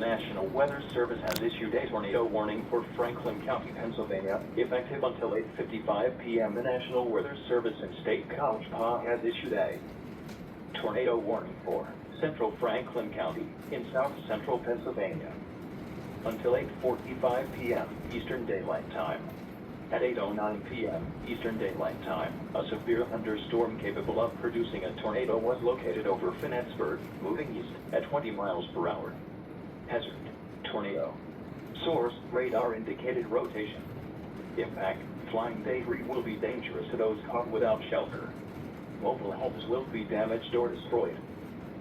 National Weather Service has issued a tornado warning for Franklin County, Pennsylvania, effective until 8:55 p.m. The National Weather Service in State College Park has issued a tornado warning for central Franklin County in south central Pennsylvania until 8:45 p.m. Eastern Daylight Time. At 8:09 p.m. Eastern Daylight Time, a severe thunderstorm capable of producing a tornado was located over Finettsburg, moving east at 20 miles per hour. Hazard: tornado. Source: radar indicated rotation. Impact: flying debris will be dangerous to those caught without shelter. Mobile homes will be damaged or destroyed.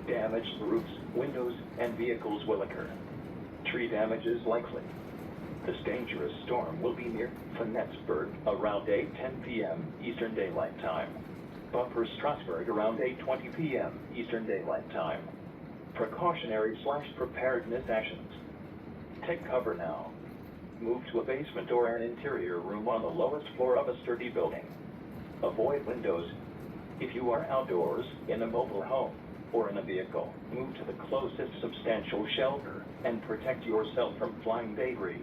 Damaged roofs, windows, and vehicles will occur. Tree damage is likely. This dangerous storm will be near Finettsburg around 8:10 p.m. Eastern Daylight Time. Bumper Strasburg around 8:20 p.m. Eastern Daylight Time. Precautionary/preparedness actions. Take cover now. Move to a basement or an interior room on the lowest floor of a sturdy building. Avoid windows. If you are outdoors, in a mobile home, or in a vehicle, move to the closest substantial shelter and protect yourself from flying debris.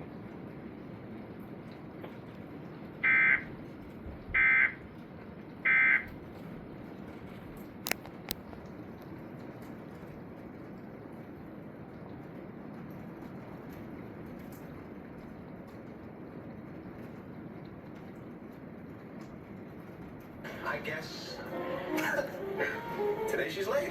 I guess today she's late.